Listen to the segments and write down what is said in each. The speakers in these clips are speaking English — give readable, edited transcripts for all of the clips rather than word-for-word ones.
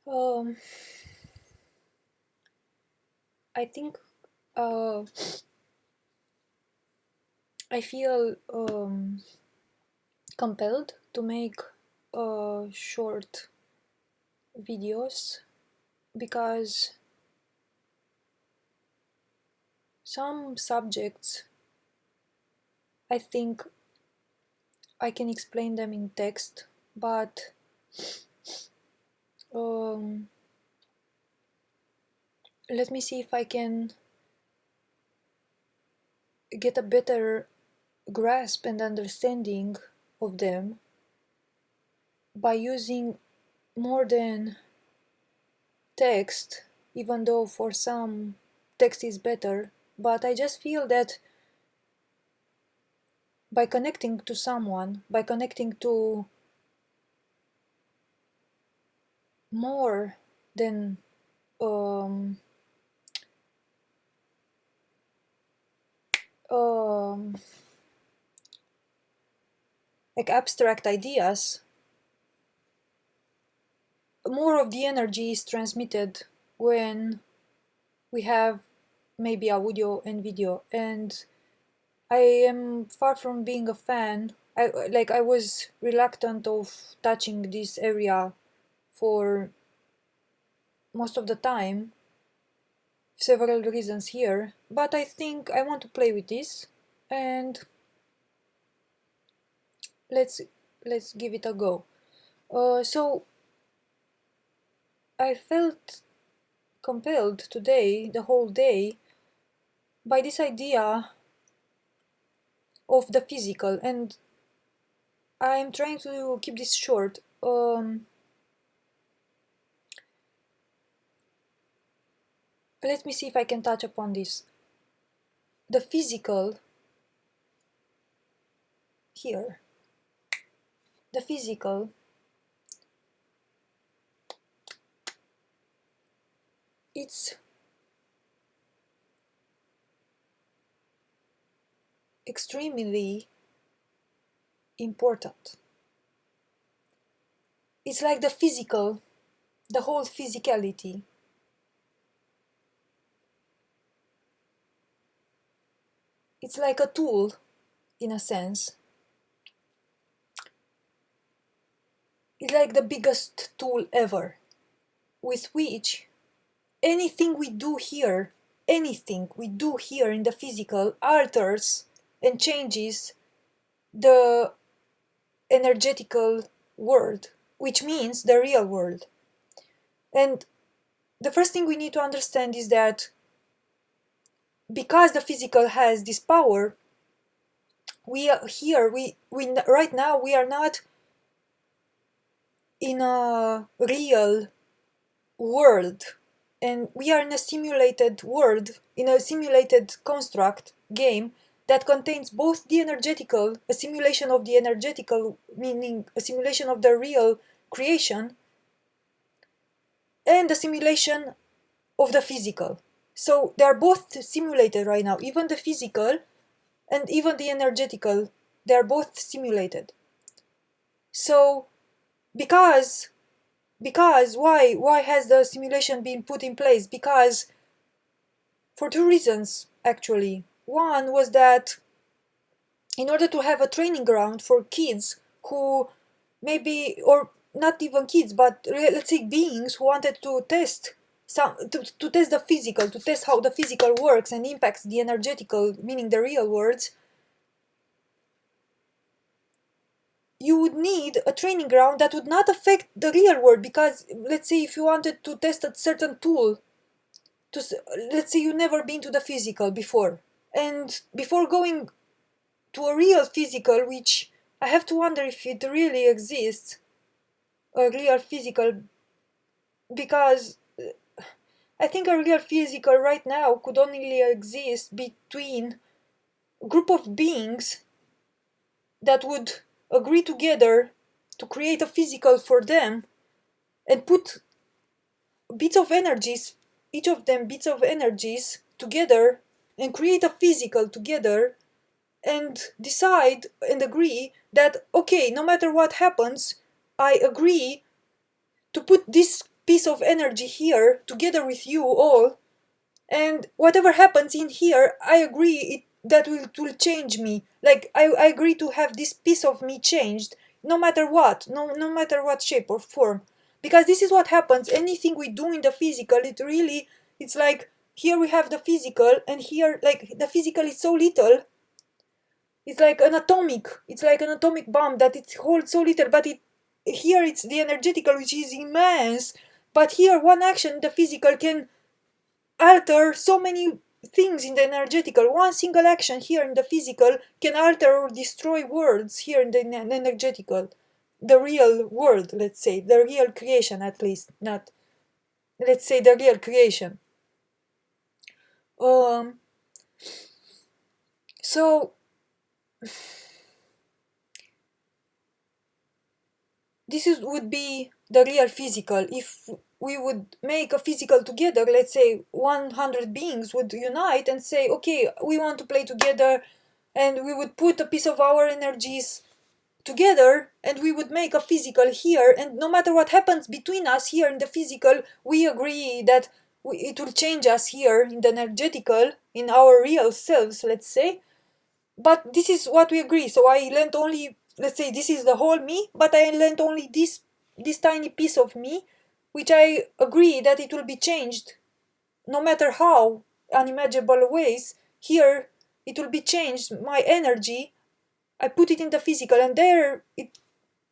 Um, I think uh, I feel compelled to make short videos because some subjects I think I can explain them in text, but um, let me see if I can get a better grasp and understanding of them by using more than text, even though for some text is better. But I just feel that by connecting to someone, by connecting to more than um, um, like abstract ideas, more of the energy is transmitted when we have maybe audio and video. And I am far from being a fan. I was reluctant of touching this area for most of the time, several reasons here, but I think I want to play with this, and let's let's give it a go. So I felt compelled today, the whole day, by this idea of the physical, and I'm trying to keep this short. Let me see if I can touch upon this. The physical here. The physical, it's extremely important. It's like the physical, the whole physicality. It's like a tool, in a sense. It's like the biggest tool ever, with which anything we do here in the physical alters and changes the energetical world, which means the real world. And the first thing we need to understand is that because the physical has this power, we are here, we right now we are not in a real world, and we are in a simulated world, in a simulated construct game that contains both the energetical, a simulation of the energetical, meaning a simulation of the real creation, and a simulation of the physical. So they are both simulated right now, even the physical and even the energetical, they are both simulated. So because why has the simulation been put in place? Because for two reasons, actually. One was that in order to have a training ground for kids who maybe, or not even kids, but let's say beings who wanted to test to test the physical, to test how the physical works and impacts the energetical, meaning the real worlds, you would need a training ground that would not affect the real world. Because let's say if you wanted to test a certain tool, to let's say you've never been to the physical before, and before going to a real physical, which I have to wonder if it really exists, a real physical, because I think a real physical right now could only exist between a group of beings that would agree together to create a physical for them and put bits of energies, each of them bits of energies together, and create a physical together, and decide and agree that okay, no matter what happens, I agree to put this piece of energy here together with you all, and whatever happens in here, I agree it will change me. Like I agree to have this piece of me changed, no matter what, no matter what shape or form, because this is what happens. Anything we do in the physical, it's like here we have the physical, and here like the physical is so little. It's like an atomic bomb that it holds so little, but it here it's the energetical, which is immense. But here one action, the physical, can alter so many things in the energetical. One single action here in the physical can alter or destroy worlds here in the energetical. The real world, let's say, the real creation, at least, not, let's say, the real creation. Um, so would be the real physical. If we would make a physical together, let's say 100 beings would unite and say, okay, we want to play together, and we would put a piece of our energies together, and we would make a physical here, and no matter what happens between us here in the physical, we agree that it will change us here in the energetical, in our real selves, let's say. But this is what we agree. So I lent only, let's say this is the whole me, but I lent only this tiny piece of me, which I agree that it will be changed no matter how unimaginable ways. Here it will be changed, my energy, I put it in the physical, and there it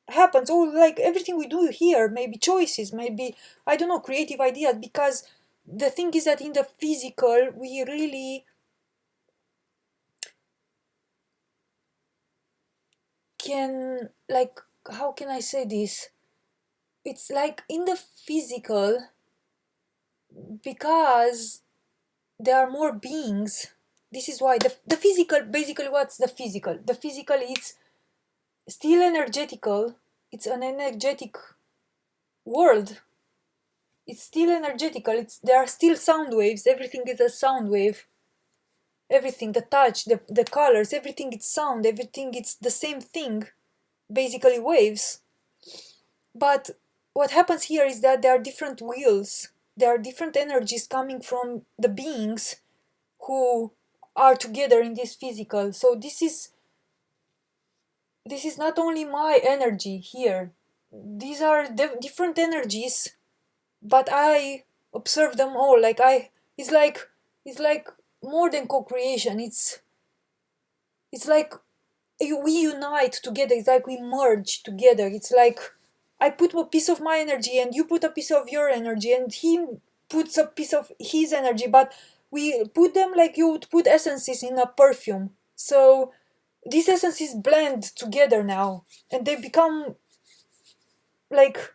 happens. All like everything we do here, maybe choices, maybe, I don't know, creative ideas, because the thing is that in the physical we really can, like, how can I say this? It's like in the physical, because there are more beings. This is why the physical, basically, what's the physical? The physical is still energetical. It's an energetic world. It's still energetical. There are still sound waves. Everything is a sound wave. Everything, the touch, the colors, everything it's sound. Everything it's the same thing. Basically waves. But what happens here is that there are different wheels. There are different energies coming from the beings who are together in this physical. So this is not only my energy here. These are different energies, but I observe them all. It's like it's like more than co-creation. It's like we unite together. It's like we merge together. It's like I put a piece of my energy, and you put a piece of your energy, and he puts a piece of his energy, but we put them like you would put essences in a perfume. So these essences blend together now, and they become like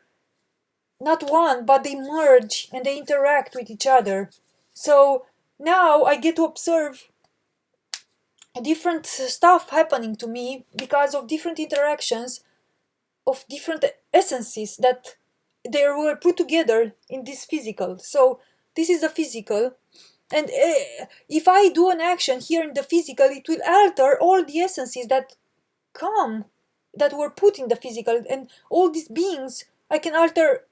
not one, but they merge and they interact with each other. So now I get to observe different stuff happening to me because of different interactions of different essences that they were put together in this physical. So this is the physical, and if I do an action here in the physical, it will alter all the essences that were put in the physical, and all these beings I can alter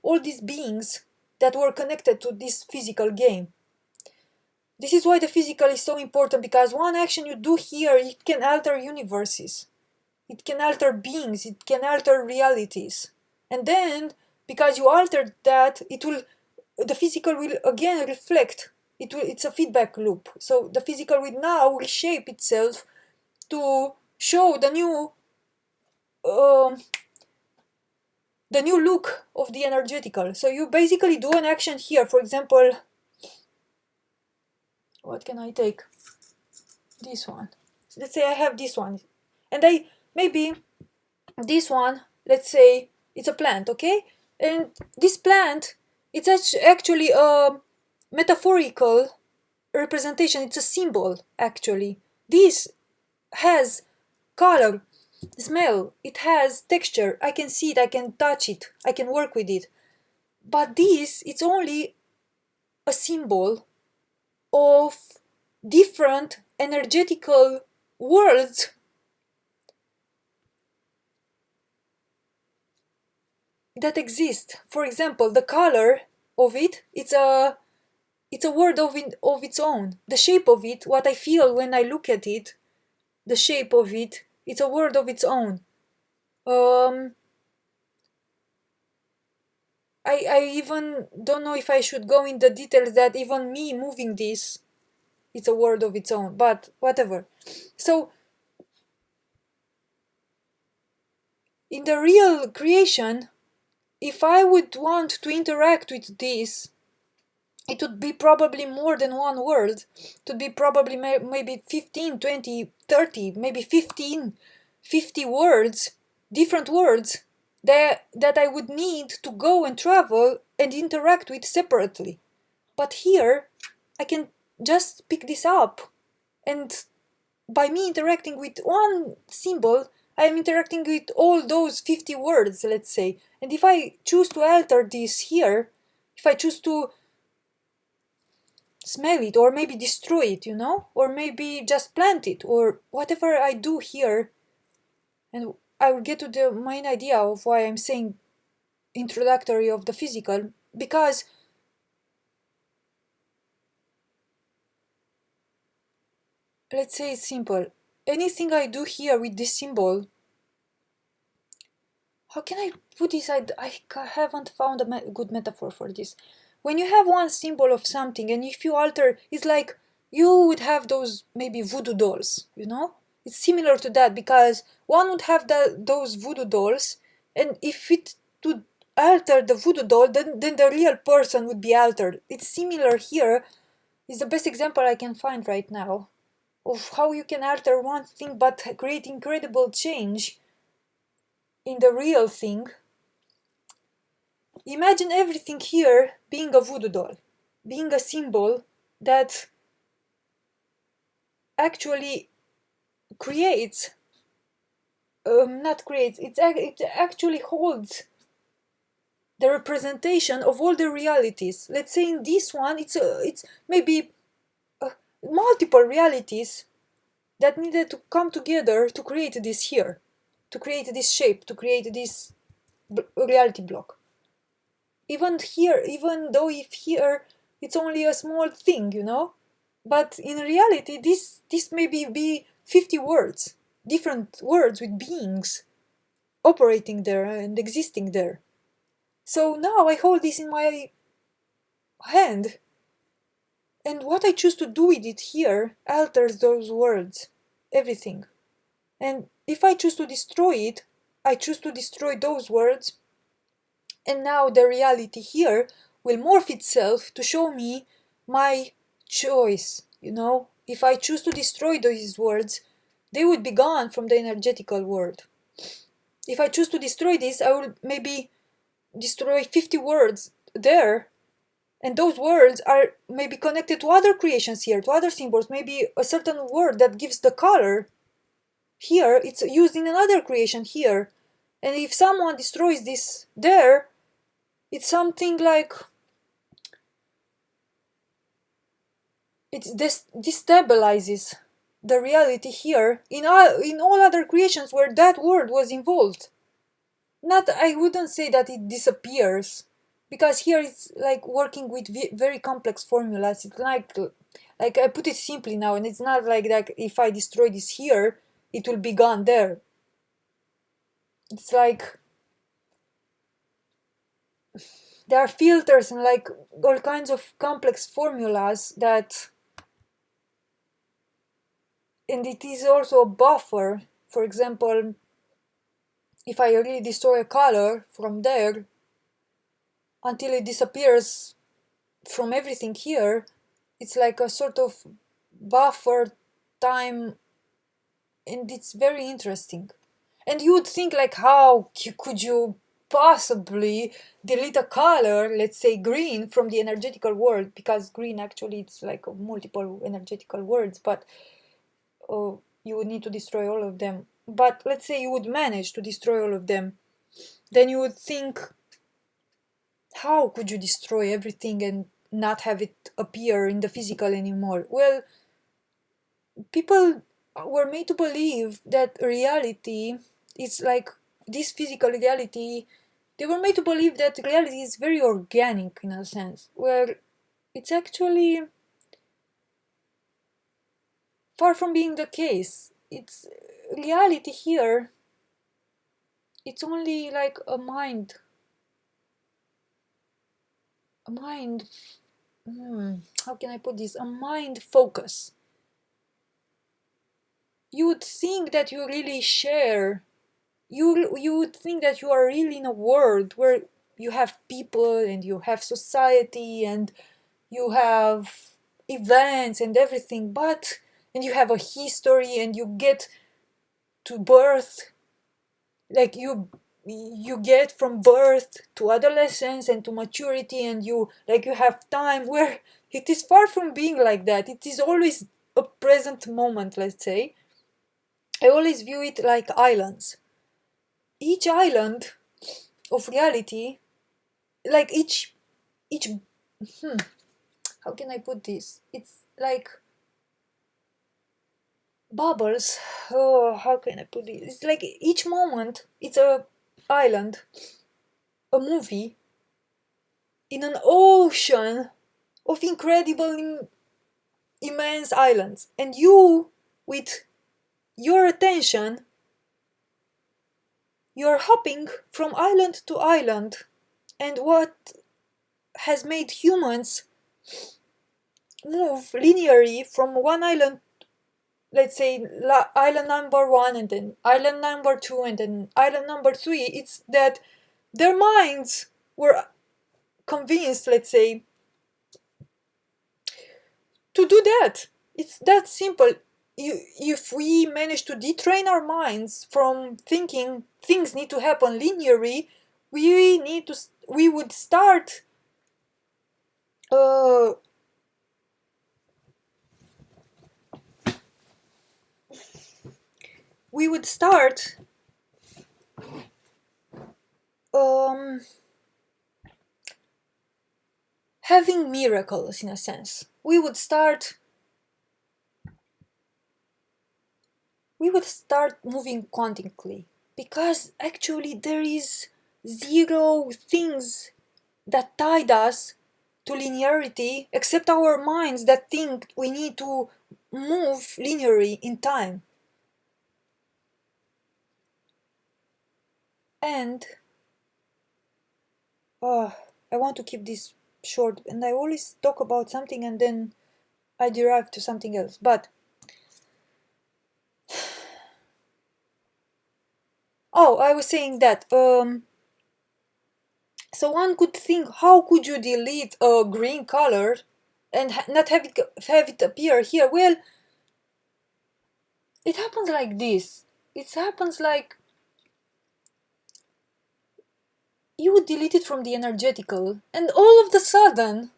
all these beings that were connected to this physical game. This is why the physical is so important, because one action you do here, it can alter universes, it can alter beings, it can alter realities. And then, because you altered that, the physical will again reflect. It's a feedback loop. So the physical will now reshape itself to show um, the new look of the energetical. So you basically do an action here. For example, what can I take? This one. So let's say I have this one, and maybe this one, let's say it's a plant, okay? And this plant, it's actually a metaphorical representation. It's a symbol, actually. This has color, smell, it has texture. I can see it, I can touch it, I can work with it. But this, it's only a symbol of different energetical worlds that exist. For example, the color of it, it's a word of its own. The shape of it, what I feel when I look at it, the shape of it, it's a word of its own. Um, I even don't know if I should go in the details that even me moving this, it's a word of its own, but whatever. So in the real creation, if I would want to interact with this, it would be probably more than one word. It would be probably maybe 15, 20, 30, maybe 15, 50 words, different words that I would need to go and travel and interact with separately. But here, I can just pick this up, and by me interacting with one symbol, I'm interacting with all those 50 words, let's say. And if I choose to alter this here, if I choose to smell it or maybe destroy it, or maybe just plant it or whatever I do here, and I will get to the main idea of why I'm saying introductory of the physical, because let's say it's simple. Anything I do here with this symbol, how can I put this? I haven't found a good metaphor for this. When you have one symbol of something and if you alter, it's like you would have those maybe voodoo dolls, It's similar to that because one would have those voodoo dolls, and if it would alter the voodoo doll, then the real person would be altered. It's similar here. It's the best example I can find right now of how you can alter one thing but create incredible change in the real thing. Imagine everything here being a voodoo doll, being a symbol that actually creates, not creates, it actually holds the representation of all the realities. Let's say in this one, it's maybe multiple realities that needed to come together to create this here, to create this shape, to create this reality block. Even here, even though if here it's only a small thing, but in reality this maybe be 50 words, different words with beings operating there and existing there. So now I hold this in my hand, and what I choose to do with it here alters those words, everything. And if I choose to destroy it, I choose to destroy those words, and now the reality here will morph itself to show me my choice. If I choose to destroy these words, they would be gone from the energetical world. If I choose to destroy this, I will maybe destroy 50 words there, and those words are maybe connected to other creations here, to other symbols, maybe a certain word that gives the color here, it's used in another creation here. And if someone destroys this there, it's something like it destabilizes the reality here in all other creations where that word was involved. Not, I wouldn't say that it disappears, because here it's like working with very complex formulas. It's like I put it simply now, and it's not like that if I destroy this here, it will be gone there. It's like there are filters and like all kinds of complex formulas that, and it is also a buffer. For example, if I really destroy a color from there until it disappears from everything here, it's like a sort of buffer time, and it's very interesting. And you would think like, how could you possibly delete a color, let's say green, from the energetical world, because green actually it's like multiple energetical words, but you would need to destroy all of them. But let's say you would manage to destroy all of them, then you would think, how could you destroy everything and not have it appear in the physical anymore? Well, people were made to believe that reality is like this physical reality they were made to believe that reality is very organic in a sense, where it's actually far from being the case. It's reality here, it's only like a mind, how can I put this? A mind focus. You would think that you really share. You would think that you are really in a world where you have people and you have society and you have events and everything, but and you have a history and you get to birth, like you get from birth to adolescence and to maturity, and you have time where it is far from being like that. It is always a present moment, let's say. I always view it like islands. Each island of reality, like each how can I put this? It's like bubbles. Oh, how can I put it? It's like each moment it's a island, a movie in an ocean of incredible immense islands, and you, with your attention, you're hopping from island to island. And what has made humans move linearly from one island, let's say island number one, and then island number two, and then island number three, it's that their minds were convinced, let's say, to do that. It's that simple. If we manage to detrain our minds from thinking things need to happen linearly, we would start uh, we would start um, having miracles in a sense. We would start moving quantically, because actually there is zero things that tied us to linearity except our minds that think we need to move linearly in time. And I want to keep this short, and I always talk about something and then I derive to something else. But I was saying that so one could think, how could you delete a green color and not have it appear here? Well, it happens like this. It happens like you would delete it from the energetical, and all of the sudden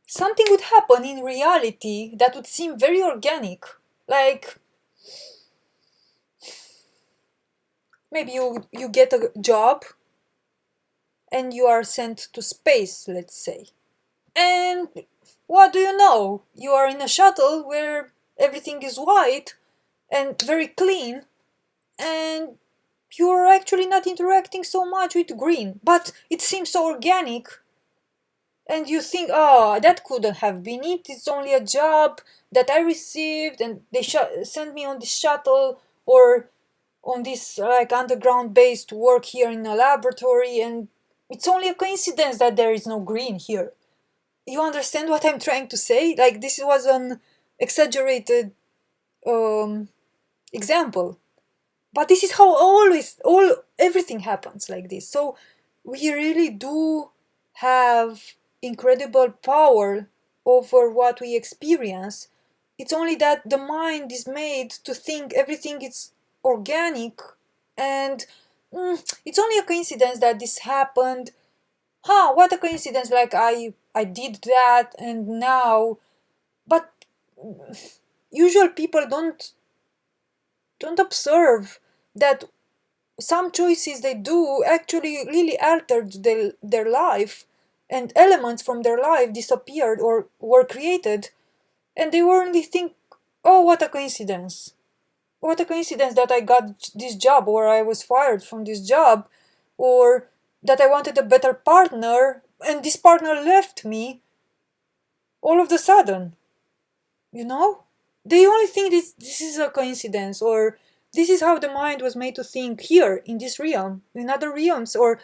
something would happen in reality that would seem very organic. Like maybe you get a job and you are sent to space, let's say. And what do you know? You are in a shuttle where everything is white and very clean, and you're actually not interacting so much with green, but it seems so organic. And you think, oh, that couldn't have been it. It's only a job that I received, and they sent me on this shuttle or on this like underground base to work here in a laboratory, and it's only a coincidence that there is no green here. You understand what I'm trying to say? Like, this was an exaggerated example, but this is how everything happens like this. So we really do have incredible power over what we experience. It's only that the mind is made to think everything is organic, and it's only a coincidence that this happened. What a coincidence, like I did that and now. But usual people don't observe that some choices they do actually really altered their life, and elements from their life disappeared or were created, and they only think, oh, what a coincidence. What a coincidence that I got this job, or I was fired from this job, or that I wanted a better partner, and this partner left me all of the sudden, you know? They only think this is a coincidence, or this is how the mind was made to think here in this realm. In other realms, or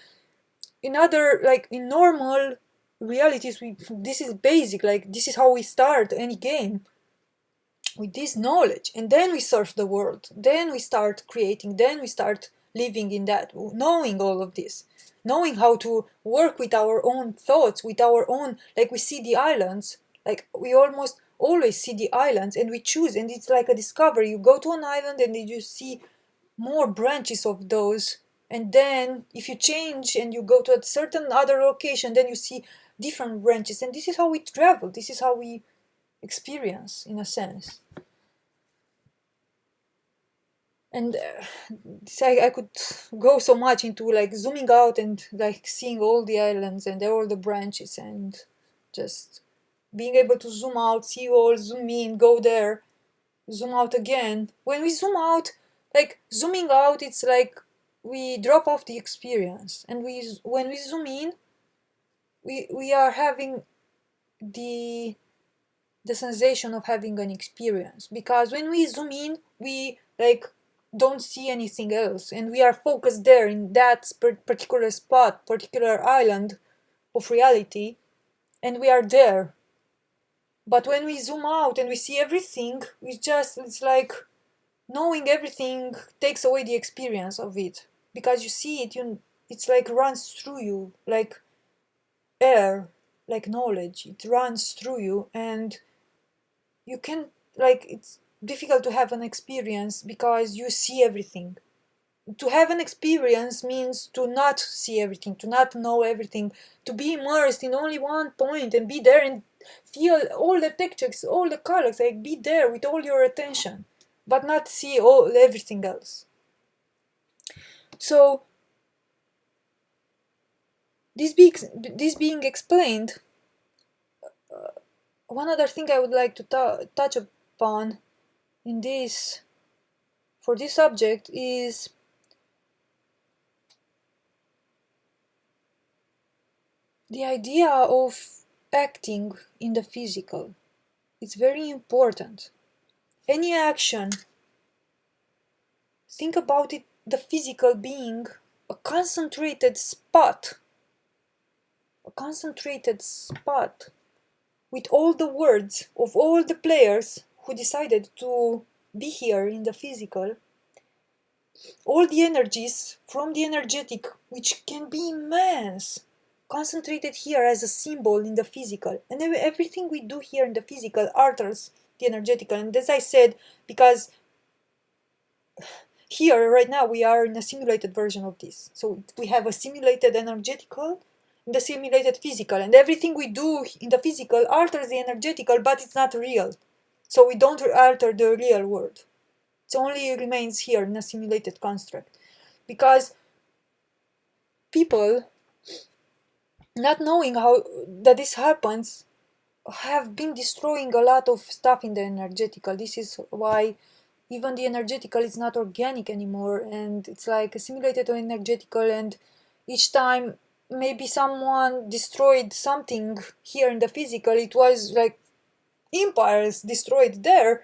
in other, like in normal realities, this is basic, like this is how we start any game, with this knowledge, and then we surf the world, then we start creating, then we start living in that, knowing all of this, knowing how to work with our own thoughts, with our own, like we see the islands, like we almost always see the islands and we choose, and it's like a discovery. You go to an island and then you see more branches of those, and then if you change and you go to a certain other location, then you see different branches, and this is how we travel, this is how we experience, in a sense. And I could go so much into like zooming out and like seeing all the islands and all the branches, and just being able to zoom out, see all, zoom in, go there, zoom out again. When we zoom out, like zooming out, it's like we drop off the experience, and when we zoom in, we are having the sensation of having an experience, because when we zoom in, we like don't see anything else, and we are focused there in that particular spot, particular island of reality, and we are there. But when we zoom out and we see everything, it's like knowing everything takes away the experience of it, because you see it, it's like runs through you like air, like knowledge, it runs through you, and you can, like, it's difficult to have an experience because you see everything. To have an experience means to not see everything, to not know everything, to be immersed in only one point and be there and feel all the textures, all the colors, like be there with all your attention, but not see everything else. So this being explained, one other thing I would like to touch upon in this, for this subject, is the idea of acting in the physical. It's very important. Any action, think about it, the physical being a concentrated spot, with all the words of all the players who decided to be here in the physical, all the energies from the energetic, which can be immense, concentrated here as a symbol in the physical, and everything we do here in the physical alters the energetical. And as I said, because here right now we are in a simulated version of this, so we have a simulated energetical and the simulated physical, and everything we do in the physical alters the energetical, but it's not real, so we don't alter the real world. It only remains here in a simulated construct, because people, not knowing how that this happens, have been destroying a lot of stuff in the energetical. This is why even the energetical is not organic anymore, and it's like a simulated energetical, and each time maybe someone destroyed something here in the physical, it was like empires destroyed there,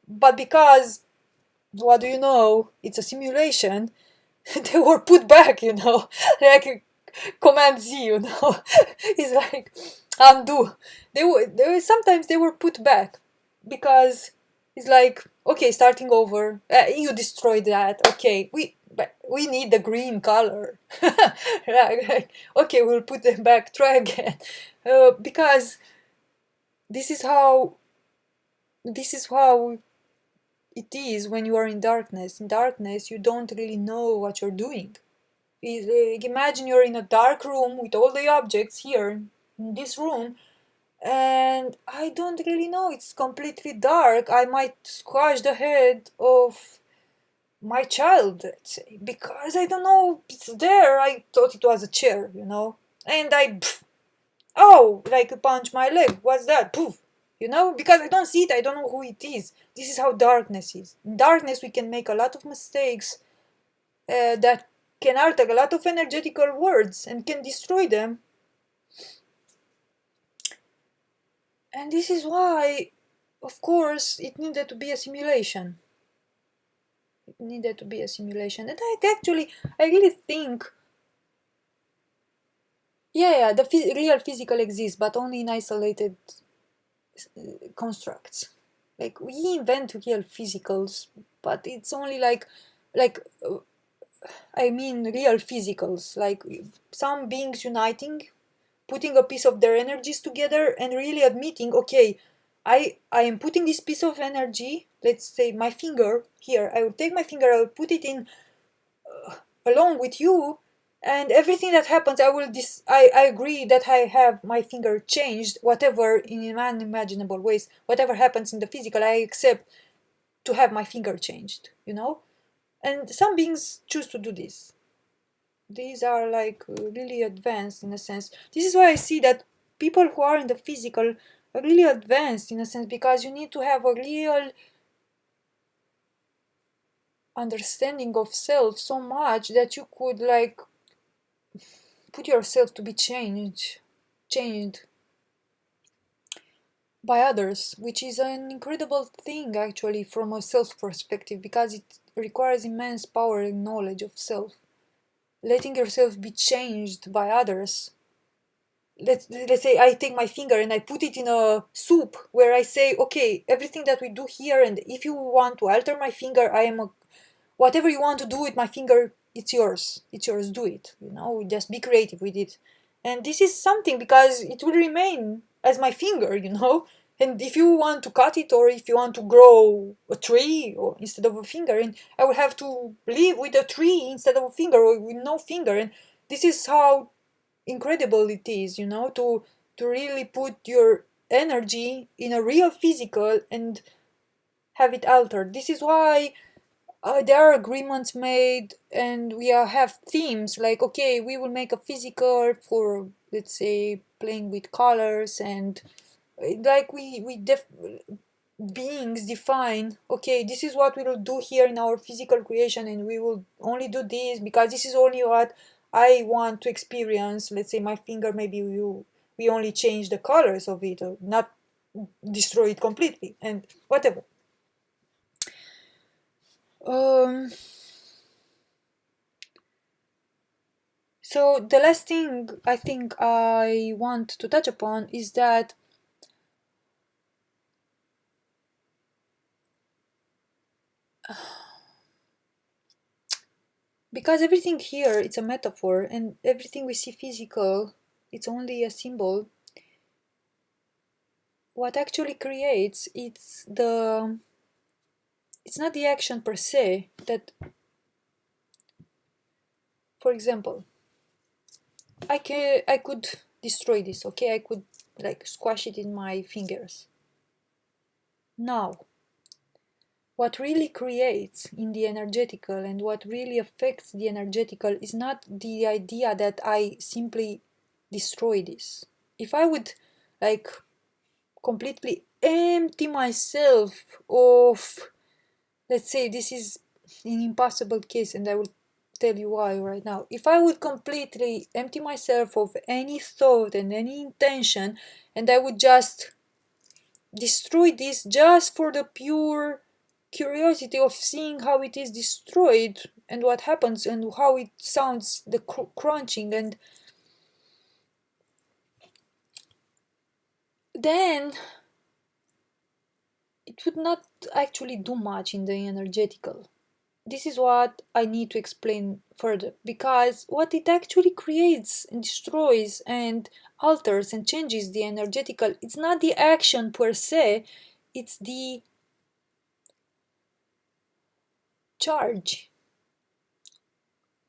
but because, what do you know, it's a simulation, they were put back, like command Z, it's like undo. Sometimes they were put back, because it's like, okay, starting over, you destroyed that, okay, we need the green color. Okay, we'll put them back, try again. Because this is how it is when you are in darkness. In darkness, you don't really know what you're doing. Imagine you're in a dark room with all the objects here in this room, and I don't really know, it's completely dark. I might squash the head of my child, let's say, because I don't know, it's there. I thought it was a chair, and like punch my leg. What's that? Poof. Because I don't see it, I don't know who it is. This is how darkness is. In darkness, we can make a lot of mistakes that can alter a lot of energetical worlds and can destroy them. And this is why, of course, it needed to be a simulation. It needed to be a simulation. And I really think, yeah, the real physical exists, but only in isolated constructs. Like, we invent real physicals, but it's only like I mean real physicals, like some beings uniting, putting a piece of their energies together and really admitting, okay, I am putting this piece of energy, let's say my finger here, I will take my finger, I will put it in along with you, and everything that happens, I agree that I have my finger changed, whatever, in unimaginable ways, whatever happens in the physical, I accept to have my finger changed, you know. And some beings choose to do this. These are like really advanced in a sense. This is why I see that people who are in the physical are really advanced in a sense, because you need to have a real understanding of self so much that you could like put yourself to be changed by others, which is an incredible thing actually from a self perspective, because it requires immense power and knowledge of self. Letting yourself be changed by others. Let's say I take my finger and I put it in a soup where I say, okay, everything that we do here, and if you want to alter my finger, whatever you want to do with my finger, it's yours. It's yours, do it. You know, just be creative with it. And this is something because it will remain as my finger, you know. And if you want to cut it, or if you want to grow a tree or instead of a finger, and I will have to live with a tree instead of a finger, or with no finger. And this is how incredible it is, you know, to really put your energy in a real physical and have it altered. This is why there are agreements made, and have themes like, okay, we will make a physical for, let's say, playing with colors, and like beings define, okay, this is what we will do here in our physical creation, and we will only do this because this is only what I want to experience. Let's say my finger, maybe we only change the colors of it, or not destroy it completely, and whatever. um So the last thing I think I want to touch upon is that because everything here it's a metaphor, and everything we see physical, it's only a symbol. What actually creates, it's not the action per se. That, for example, I could destroy this, okay, I could like squash it in my fingers. Now, what really creates in the energetical and what really affects the energetical is not the idea that I simply destroy this. If I would like completely empty myself of, let's say, this is an impossible case, and I will tell you why right now. If I would completely empty myself of any thought and any intention, and I would just destroy this just for the pure curiosity of seeing how it is destroyed and what happens and how it sounds, the crunching, and then it would not actually do much in the energetical. This is what I need to explain further, because what it actually creates and destroys and alters and changes the energetical, it's not the action per se, it's the charge,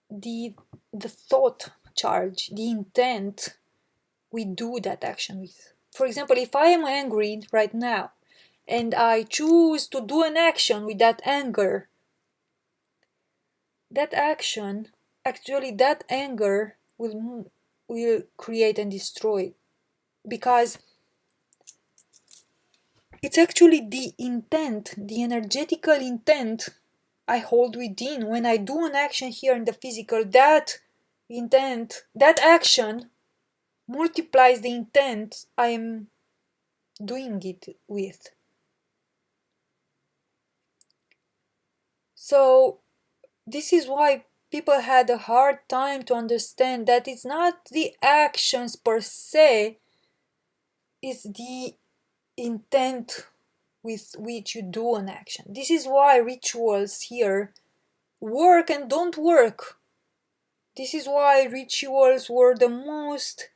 the the thought charge, the intent we do that action with. For example, if I am angry right now and I choose to do an action with that anger, that action, actually that anger will create and destroy, because it's actually the intent, the energetical intent I hold within. When I do an action here in the physical, that intent, that action multiplies the intent I am doing it with. So this is why people had a hard time to understand that it's not the actions per se, it's the intent with which you do an action. This is why rituals here work and don't work. This is why rituals were the most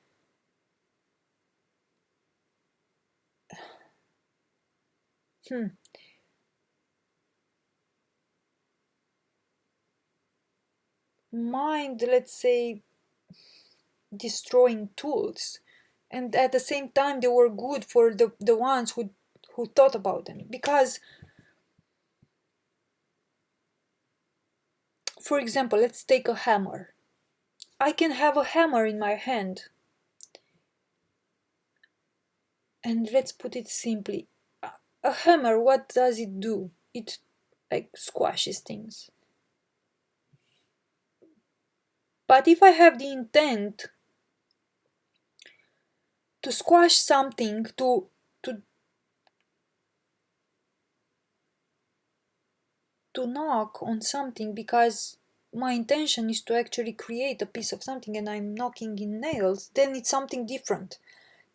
mind, let's say, destroying tools, and at the same time they were good for the ones who thought about them. Because, for example, let's take a hammer. I can have a hammer in my hand, and let's put it simply, a hammer, what does it do? It like squashes things. But if I have the intent to squash something, to knock on something, because my intention is to actually create a piece of something and I'm knocking in nails, then it's something different.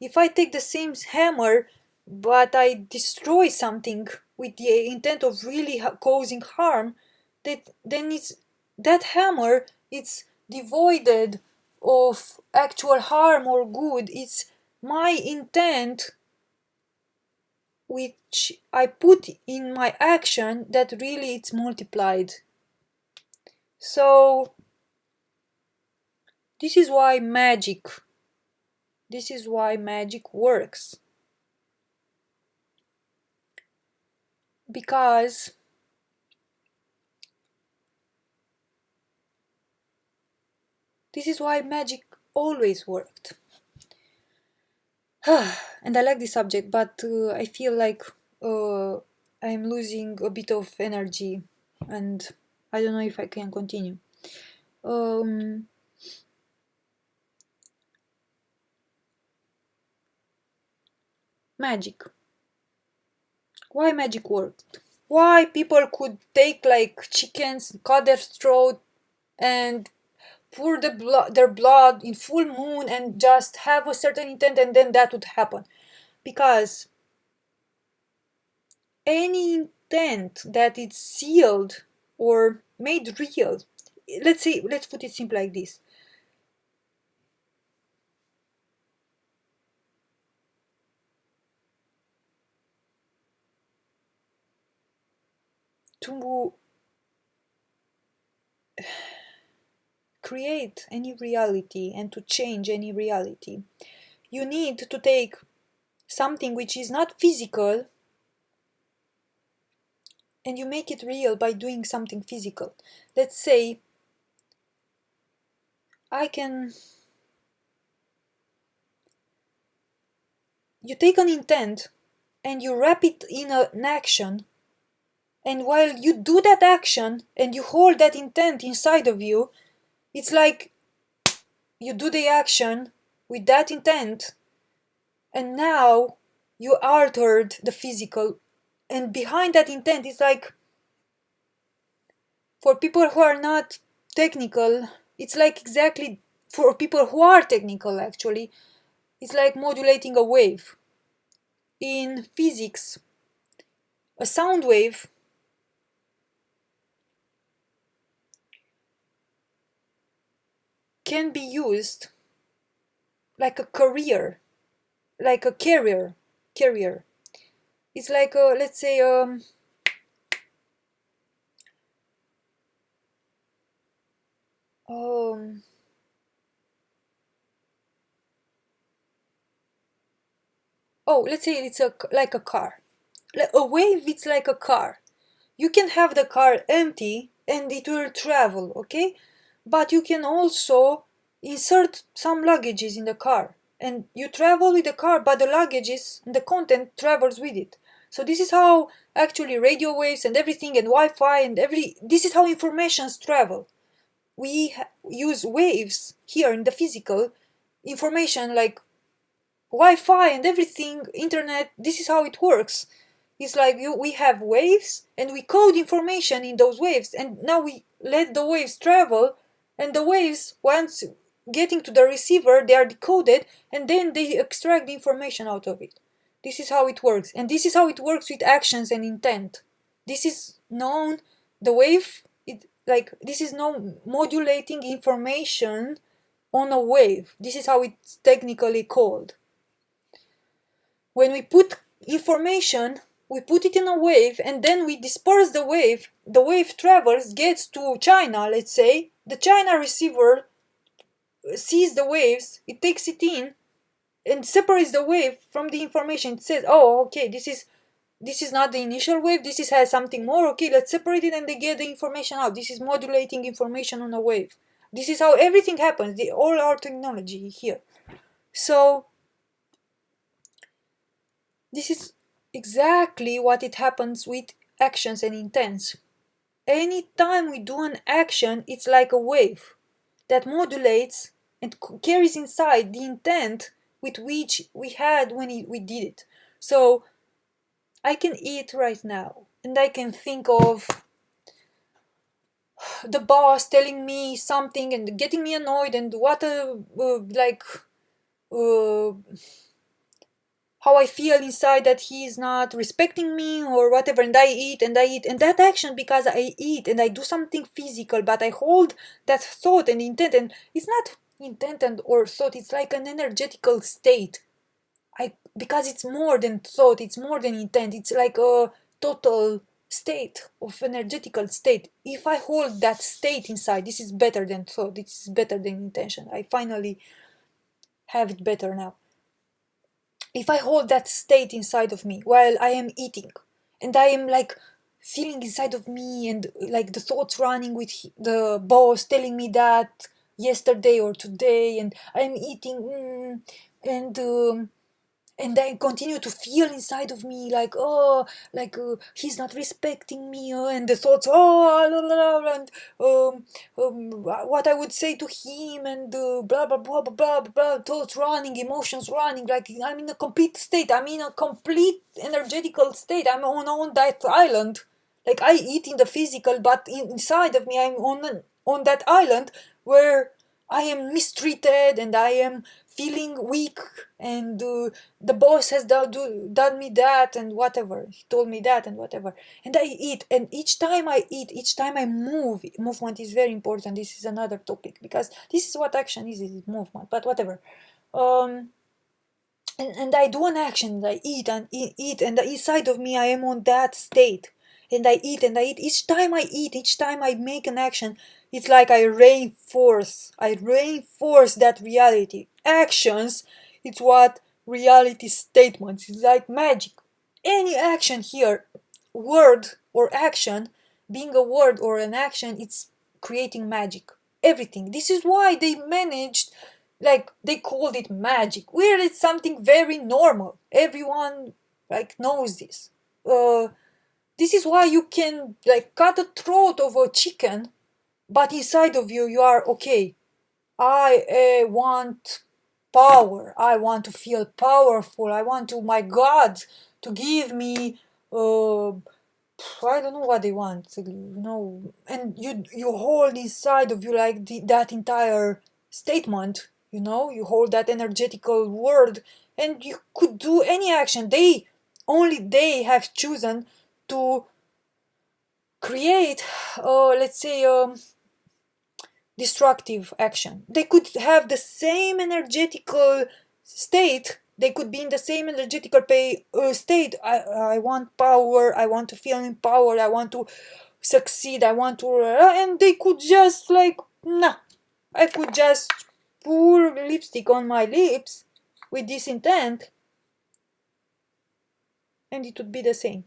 If I take the same hammer but I destroy something with the intent of really causing harm, then it's that hammer, it's devoid of actual harm or good. It's my intent which I put in my action that really it's multiplied. So this is why magic works. Because this is why magic always worked. And I like this subject, but I feel like I'm losing a bit of energy and I don't know if I can continue. Magic. Why magic worked? Why people could take like chickens, cut their throat, and pour their blood in full moon and just have a certain intent, and then that would happen? Because any intent that is sealed or made real, let's put it simple like this. To create any reality and to change any reality, you need to take something which is not physical and you make it real by doing something physical. Let's say you take an intent and you wrap it in an action, and while you do that action and you hold that intent inside of you, it's like you do the action with that intent, and now you altered the physical, and behind that intent is like, for people who are not technical, it's like exactly, for people who are technical actually, it's like modulating a wave. In physics, a sound wave can be used like a carrier. It's like let's say let's say it's like a car. A wave, it's like a car. You can have the car empty and it will travel, okay? But you can also insert some luggages in the car and you travel with the car, but the luggages and the content travels with it. So this is how actually radio waves and everything and Wi-Fi and this is how informations travel. We use waves here in the physical information, like Wi-Fi and everything, internet. This is how it works. It's like we have waves and we code information in those waves, and now we let the waves travel, and the waves, once getting to the receiver, they are decoded, and then they extract the information out of it. This is how it works, and this is how it works with actions and intent. This is known, the wave, this is known modulating information on a wave. This is how it's technically called. When we put information, we put it in a wave, and then we disperse the wave travels, gets to China, let's say. The China receiver sees the waves, it takes it in and separates the wave from the information. It says, oh, okay, this is not the initial wave, has something more, okay, let's separate it, and they get the information out. This is modulating information on a wave. This is how everything happens, all our technology here. So this is exactly what it happens with actions and intents. Anytime we do an action, it's like a wave that modulates and carries inside the intent with which we had when we did it. So I can eat right now, and I can think of the boss telling me something and getting me annoyed, and how I feel inside that he is not respecting me or whatever, and I eat and I eat, and that action, because I eat and I do something physical, but I hold that thought and intent, and it's not intent and or thought, it's like an energetical state. Because it's more than thought, it's more than intent, it's like a total state of energetical state. If I hold that state inside, this is better than thought, this is better than intention. I finally have it better now. If I hold that state inside of me while I am eating, and I am like feeling inside of me, and like the thoughts running with the boss telling me that yesterday or today, and I'm eating, and I continue to feel inside of me like, oh, like he's not respecting me, and the thoughts, oh, blah, blah, blah, and what I would say to him, and blah blah blah blah blah blah, thoughts running, emotions running, like I'm in a complete state, I'm in a complete energetical state, I'm on that island. Like I eat in the physical, but inside of me I'm on that island where I am mistreated, and I am feeling weak, and the boss has done me that, and whatever, he told me that, and whatever, and I eat, and each time I eat, each time I move. Movement is very important. This is another topic, because this is what action is movement, but whatever. And I do an action, and I eat and eat, and inside of me I am on that state, and I eat and I eat. Each time I eat, each time I make an action, it's like I reinforce that reality. Actions, it's what reality statements, it's like magic. Any action here, word or action, being a word or an action, it's creating magic. Everything. This is why they managed, like they called it magic, where it's something very normal, everyone like knows this. This is why you can like cut the throat of a chicken, but inside of you you are okay. I want power, I want to feel powerful, I want to, my god, to give me I don't know what they want, and you hold inside of you like that entire statement, you hold that energetical word, and you could do any action. They have chosen to create, let's say, destructive action. They could have the same energetical state. They could be in the same energetical state. I want power. I want to feel empowered. I want to succeed. I want to, and they could just like, nah. I could just pour lipstick on my lips with this intent, and it would be the same.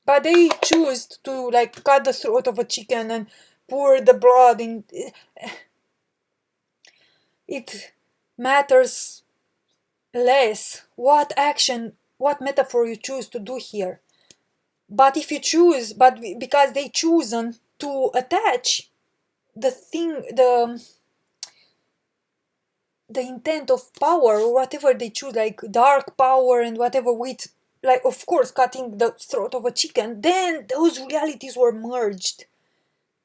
But they choose to like cut the throat of a chicken and pour the blood in. It matters less what action what metaphor you choose to do here. But if you choose, but because they chosen to attach the thing, the intent of power or whatever they choose, like dark power and whatever, with, like, of course, cutting the throat of a chicken, then those realities were merged.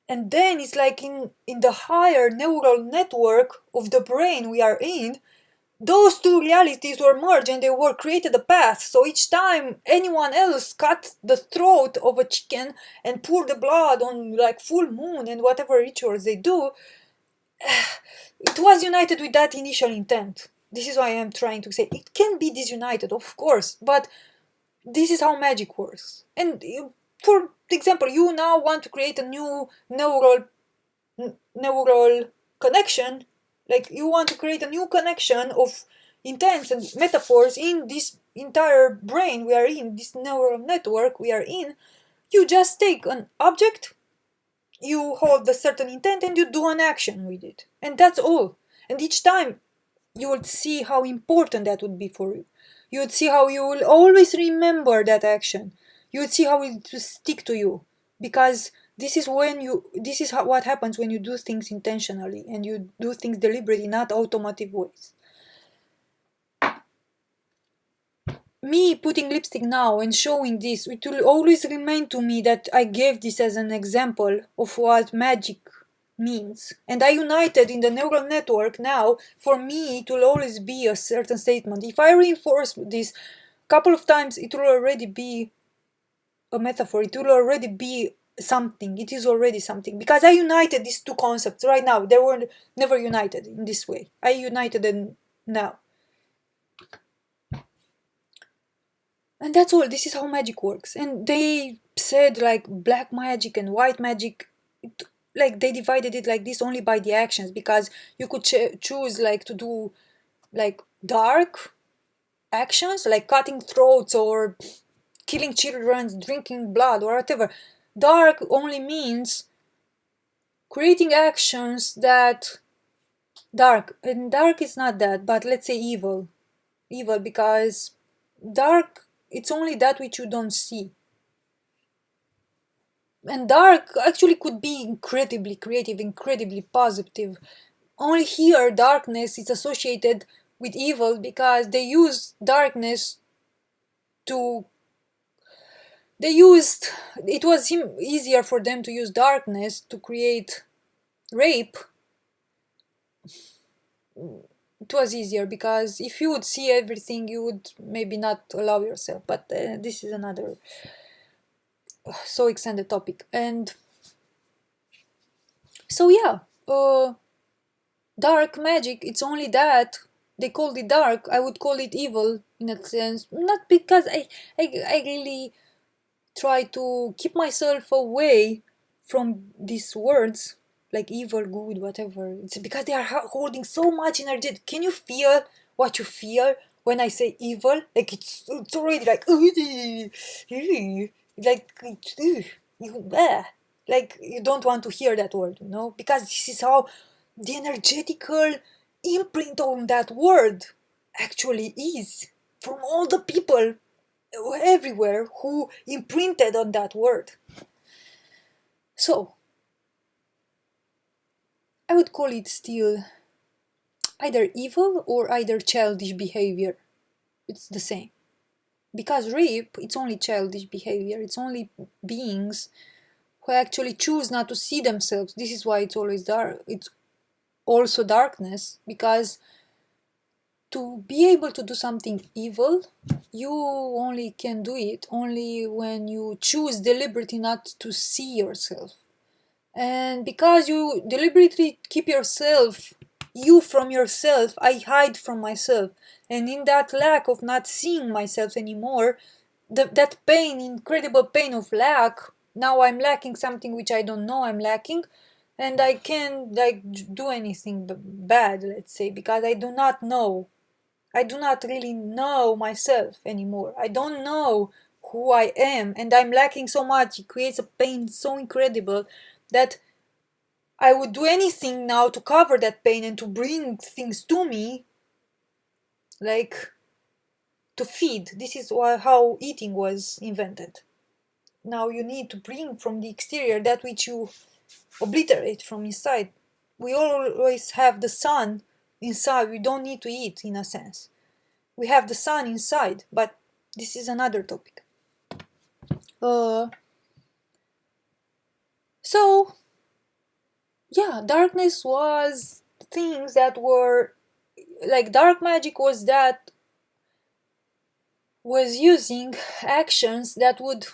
And then it's like in the higher neural network of the brain we are in, those two realities were merged and they were created a path. So each time anyone else cut the throat of a chicken and pour the blood on like full moon and whatever rituals they do, it was united with that initial intent. This is why I'm trying to say it can be disunited, of course, but this is how magic works. And for example, you now want to create a new neural connection, like you want to create a new connection of intents and metaphors in this entire brain we are in, this neural network we are in. You just take an object, you hold a certain intent, and you do an action with it, and that's all. And each time you would see how important that would be for you. You would see how you will always remember that action. You would see how it will stick to you, because this is what happens when you do things intentionally and you do things deliberately, not automatic ways. Me putting lipstick now and showing this, it will always remain to me that I gave this as an example of what magic means. And I united in the neural network now. For me, it will always be a certain statement. If I reinforce this a couple of times, it will already be a metaphor. It will already be something. It is already something. Because I united these two concepts right now. They were never united in this way. I united them now. And that's all. This is how magic works. And they said like black magic and white magic, like they divided it like this only by the actions, because you could choose like to do like dark actions, like cutting throats or killing children, drinking blood or whatever. Dark only means creating actions that dark, and dark is not that, but let's say evil, because dark, it's only that which you don't see. And dark actually could be incredibly creative, incredibly positive. Only here darkness is associated with evil because they use darkness to it was easier for them to use darkness to create rape. It was easier because if you would see everything, you would maybe not allow yourself, but this is another so extended topic. And so yeah, dark magic, it's only that they called it dark. I would call it evil in a sense, not because I really try to keep myself away from these words like evil, good, whatever. It's because they are holding so much energy. Can you feel what you feel when I say evil? Like it's already like like you don't want to hear that word, because this is how the energetical imprint on that word actually is from all the people everywhere who imprinted on that word. So I would call it still either evil or either childish behavior. It's the same. Because rape, it's only childish behavior. It's only beings who actually choose not to see themselves. This is why it's always dark. It's also darkness, because to be able to do something evil, you only can do it only when you choose deliberately not to see yourself. And because you deliberately keep you from yourself, I hide from myself. And in that lack of not seeing myself anymore, that pain, incredible pain of lack, now I'm lacking something which I don't know I'm lacking, and I can't like do anything bad, let's say, because I do not know. I do not really know myself anymore. I don't know who I am, and I'm lacking so much. It creates a pain so incredible that I would do anything now to cover that pain and to bring things to me, like to feed. This is how eating was invented. Now you need to bring from the exterior that which you obliterate from inside. We always have the sun inside. We don't need to eat, in a sense. We have the sun inside, but this is another topic. So yeah, darkness was things that were like dark magic was using actions that would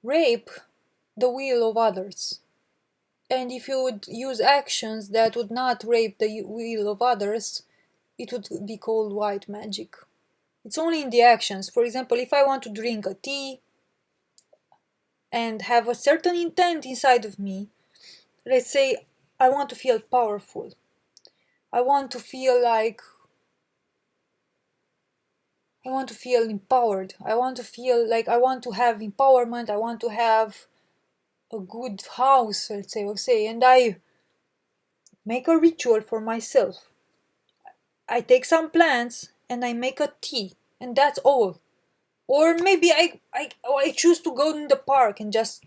rape the will of others. And if you would use actions that would not rape the will of others, it would be called white magic. It's only in the actions. For example, if I want to drink a tea and have a certain intent inside of me, let's say I want to feel powerful. I want to feel empowered. I want to feel like I want to have empowerment. I want to have a good house, let's say, and I make a ritual for myself. I take some plants and I make a tea, and that's all. Or maybe I choose to go in the park and just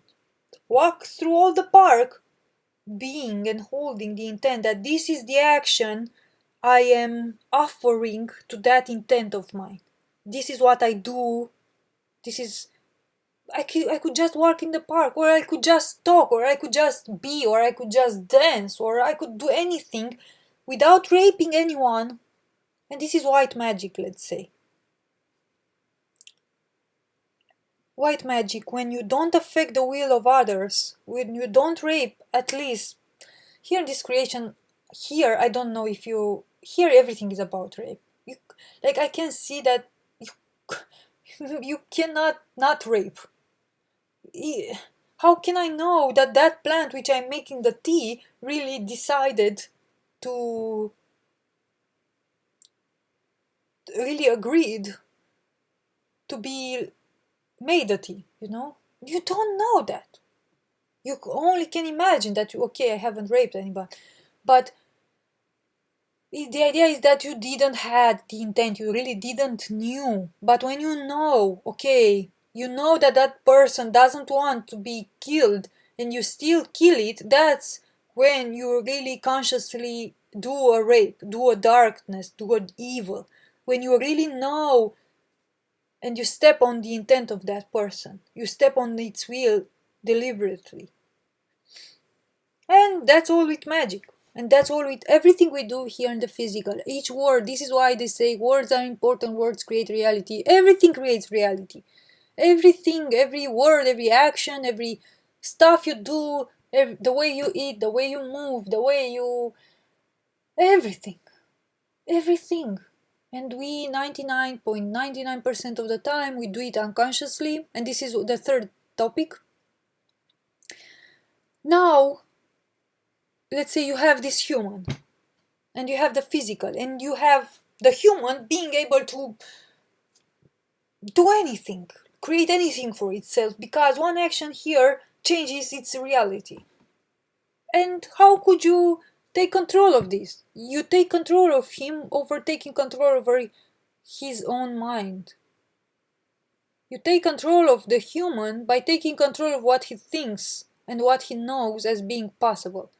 walk through all the park, being and holding the intent that this is the action I am offering to that intent of mine. This is what I do. This is I could just walk in the park, or I could just talk, or I could just be, or I could just dance, or I could do anything without raping anyone. And this is white magic, let's say. White magic, when you don't affect the will of others, when you don't rape, at least. Here in this creation, here, I don't know if you, here everything is about rape. I can see that you cannot not rape. How can I know that that plant which I'm making the tea really decided to, really agreed to be made a tea, you know? You don't know that. You only can imagine that, okay, I haven't raped anybody. But the idea is that you didn't had the intent, you really didn't knew. But when you know, okay, you know that that person doesn't want to be killed and you still kill it, that's when you really consciously do a rape, do a darkness, do an evil. When you really know and you step on the intent of that person, you step on its will deliberately. And that's all with magic. And that's all with everything we do here in the physical. Each word, this is why they say words are important, words create reality. Everything creates reality. Everything, every word, every action, every stuff you do, the way you eat, the way you move, the way you... everything. Everything. And we 99.99% of the time we do it unconsciously. And this is the third topic. Now, let's say you have this human and you have the physical and you have the human being able to do anything, create anything for itself, because one action here changes its reality. And how could you take control of this? You take control of him over taking control over his own mind. You take control of the human by taking control of what he thinks and what he knows as being possible.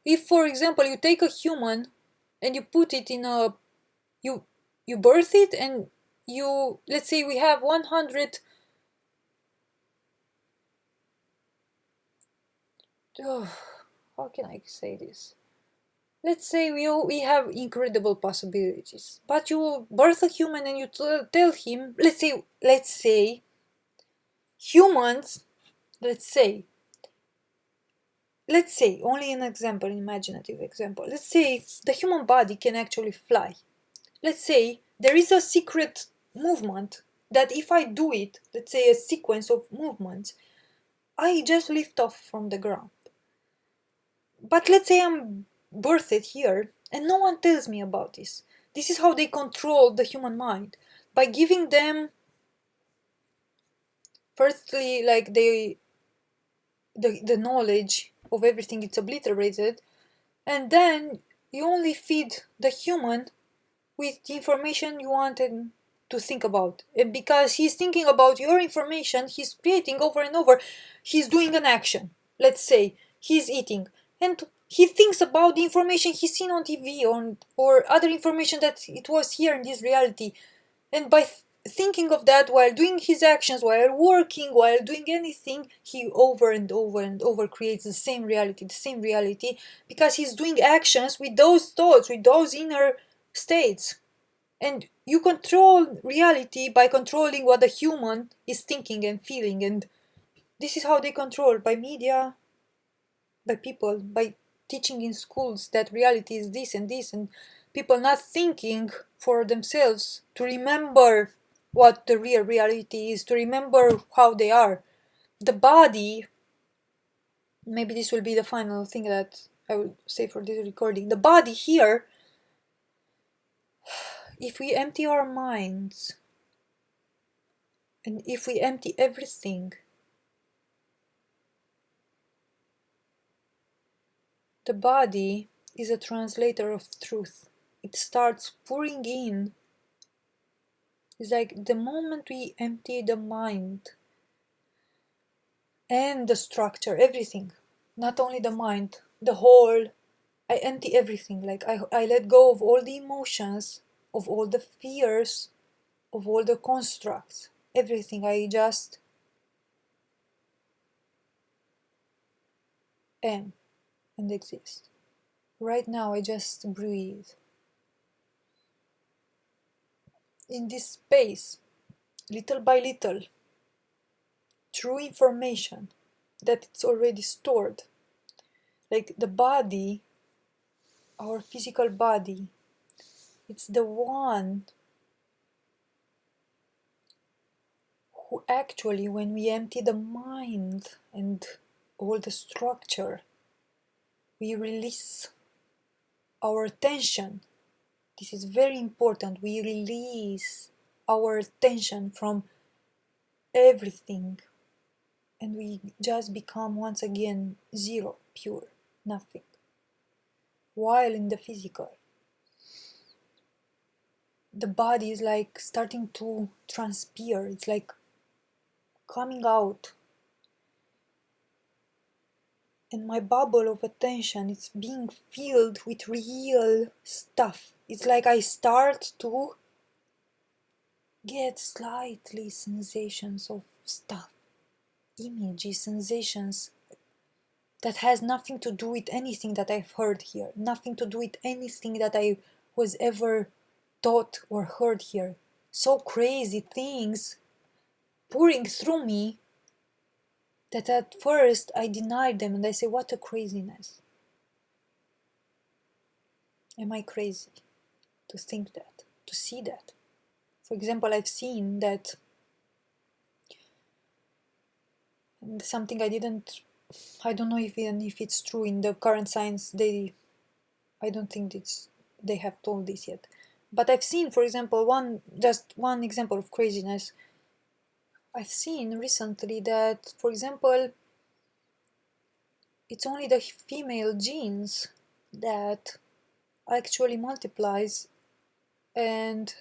If, for example, you take a human and you put it in a, you birth it and you, let's say we have 100, how can I say this? Let's say we have incredible possibilities, but you birth a human and you tell him, let's say humans, let's say only an example, imaginative example. Let's say the human body can actually fly. Let's say there is a secret movement that if I do it, let's say a sequence of movements, I just lift off from the ground. But let's say I'm birthed here and no one tells me about this. This is how they control the human mind, by giving them, firstly, like the knowledge of everything, it's obliterated, and then you only feed the human with the information you wanted to think about. And because he's thinking about your information, he's creating over and over. He's doing an action. Let's say he's eating, and he thinks about the information he's seen on TV or other information that it was here in this reality. And by thinking of that while doing his actions, while working, while doing anything, he over and over and over creates the same reality, because he's doing actions with those thoughts, with those inner states. And you control reality by controlling what the human is thinking and feeling. And this is how they control, by media, by people, by teaching in schools that reality is this and this, and people not thinking for themselves to remember what the real reality is, to remember how they are. The body, maybe this will be the final thing that I will say for this recording. The body here, if we empty our minds and if we empty everything, the body is a translator of truth. It starts pouring in. It's like the moment we empty the mind and the structure, everything, not only the mind, the whole, I empty everything. Like I let go of all the emotions, of all the fears, of all the constructs, everything. I just am and exist. Right now I just breathe. In this space, little by little, through information that it's already stored. Like the body, our physical body, it's the one who actually, when we empty the mind and all the structure, we release our attention. This is very important. We release our attention from everything, and we just become once again zero, pure, nothing. While in the physical, the body is like starting to transpire. It's like coming out. And my bubble of attention, it's being filled with real stuff. It's like I start to get slightly sensations of stuff, images, sensations that has nothing to do with anything that I've heard here, nothing to do with anything that I was ever taught or heard here. So crazy things pouring through me that at first I denied them, and I say, what a craziness. Am I crazy to think that, to see that? For example, I've seen that, and something I don't know if it's true in the current science, I don't think they have told this yet. But I've seen, for example, just one example of craziness. I've seen recently that, for example, it's only the female genes that actually multiplies and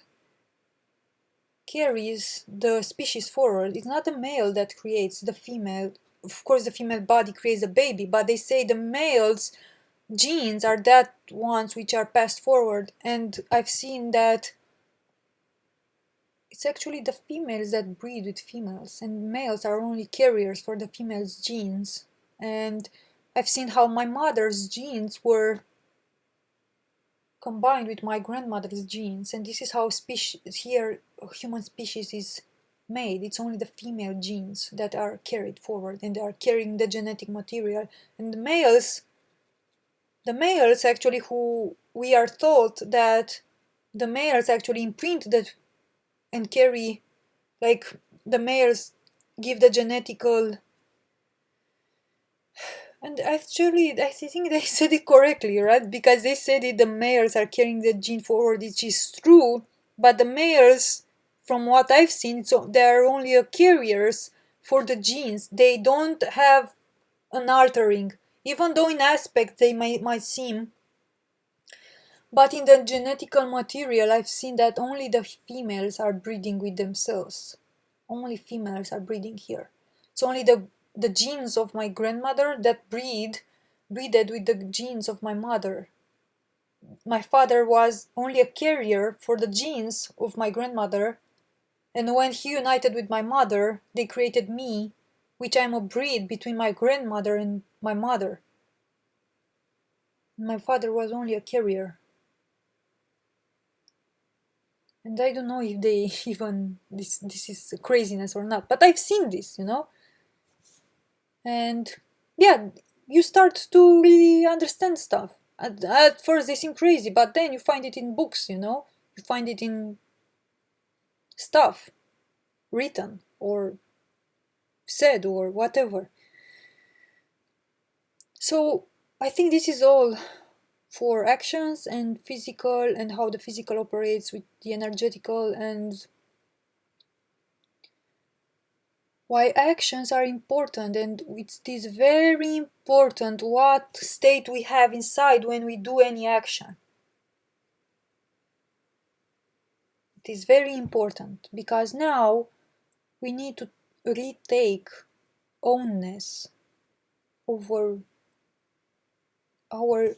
carries the species forward. It's not the male that creates the female. Of course, the female body creates a baby, but they say the male's genes are that ones which are passed forward. And I've seen that it's actually the females that breed with females, and males are only carriers for the female's genes. And I've seen how my mother's genes were combined with my grandmother's genes, and this is how human species is made. It's only the female genes that are carried forward, and they are carrying the genetic material. And the males actually, who we are taught that the males actually imprint that and carry, like the males give the genetical. And actually, I think they said it correctly, right? Because they said the males are carrying the gene forward, which is true. But the males, from what I've seen, so they are only carriers for the genes. They don't have an altering, even though in aspect they might seem But in the genetical material, I've seen that only the females are breeding with themselves. Only females are breeding here. It's only the genes of my grandmother that breeded with the genes of my mother. My father was only a carrier for the genes of my grandmother, and when he united with my mother, they created me, which I'm a breed between my grandmother and my mother. My father was only a carrier. And I don't know if they even this is craziness or not, but I've seen this. And yeah, you start to really understand stuff. At first they seem crazy, but then you find it in books. You find it in stuff written or said or whatever. So I think this is all for actions and physical, and how the physical operates with the energetical, and why actions are important, and it is very important what state we have inside when we do any action. It is very important because now we need to retake ownness over our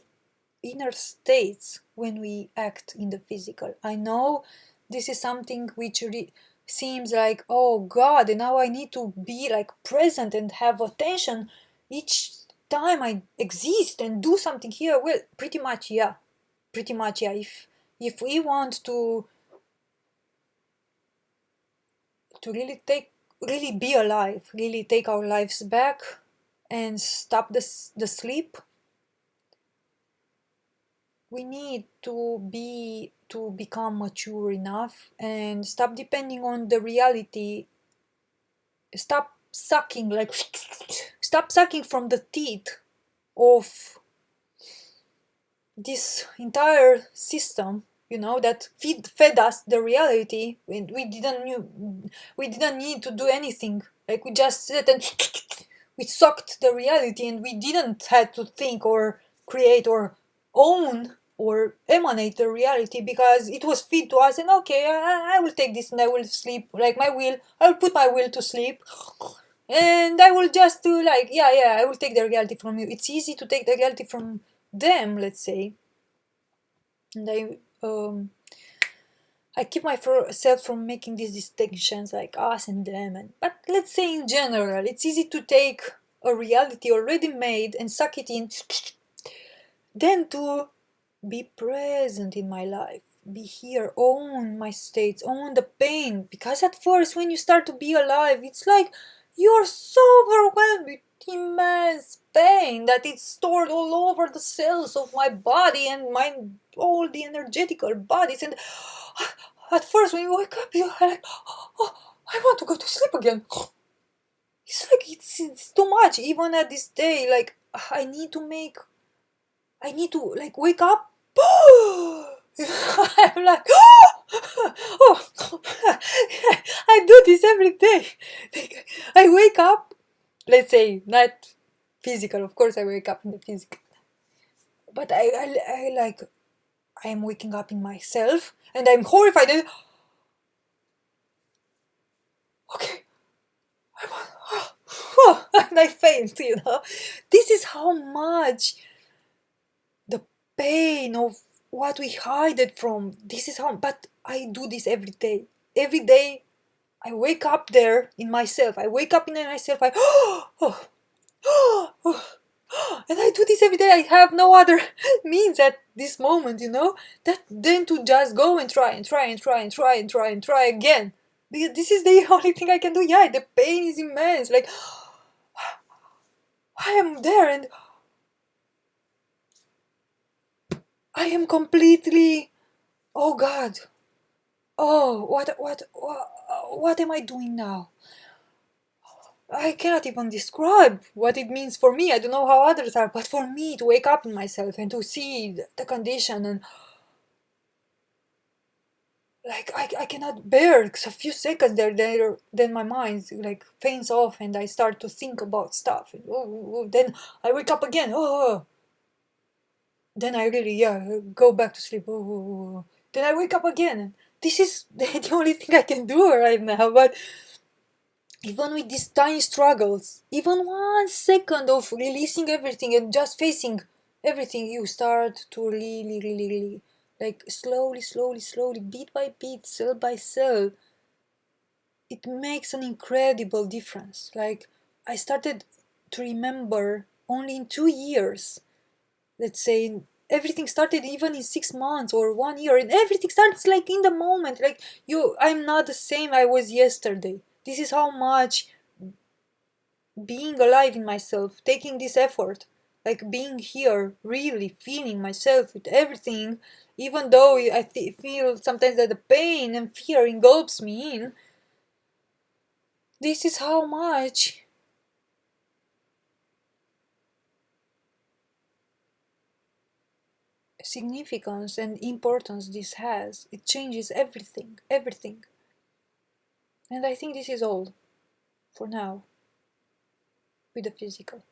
inner states when we act in the physical. I know this is something which seems like, oh God, and now I need to be like present and have attention each time I exist and do something here. Well, pretty much, yeah. Pretty much, yeah. If we want to really be alive, really take our lives back and stop the sleep, we need to become mature enough and stop depending on the reality. Stop sucking, like stop sucking from the teeth of this entire system, that fed us the reality, and we didn't need to do anything. Like, we just sat and we sucked the reality, and we didn't have to think or create or own or emanate the reality, because it was fed to us. And okay, I will take this and I will sleep, like my will, I will put my will to sleep, and I will just do, like, yeah, I will take the reality from you. It's easy to take the reality from them, let's say. And I keep myself from making these distinctions like us and them, but let's say in general, it's easy to take a reality already made and suck it in, than to be present in my life, be here, own my states, own the pain. Because at first, when you start to be alive, it's like you're so overwhelmed with immense pain that it's stored all over the cells of my body and all the energetical bodies. And at first, when you wake up, you're like, oh, I want to go to sleep again. It's like it's too much. Even at this day, like, I need to like wake up. I'm like, oh, I do this every day. Like, I wake up, let's say, not physical, of course I wake up in the physical, but I like, I am waking up in myself and I'm horrified. And, okay, and I faint. This is how much the pain of what we hide it from. This is how, but I do this every day. Every day I wake up there in myself. I wake up in myself. And I do this every day. I have no other means at this moment, that than to just go and try and try and try and try and try and try again. Because this is the only thing I can do. Yeah, the pain is immense. Like, I am there and I am completely, oh God, oh, what am I doing now? I cannot even describe what it means for me. I don't know how others are, but for me to wake up in myself and to see the condition, and like, I cannot bear a few seconds there, then my mind like faints off and I start to think about stuff, and then I wake up again. Oh, then I really, yeah, go back to sleep. Oh. Then I wake up again. This is the only thing I can do right now. But even with these tiny struggles, even 1 second of releasing everything and just facing everything, you start to really, really, really, like slowly, slowly, slowly, bit by bit, cell by cell, it makes an incredible difference. Like, I started to remember only in 2 years, let's say, everything started even in 6 months or 1 year, and everything starts like in the moment. Like, I'm not the same I was yesterday. This is how much being alive in myself, taking this effort, like being here, really feeling myself with everything, even though feel sometimes that the pain and fear engulfs me in, this is how much significance and importance this has. It changes everything, everything. And I think this is all for now with the physical.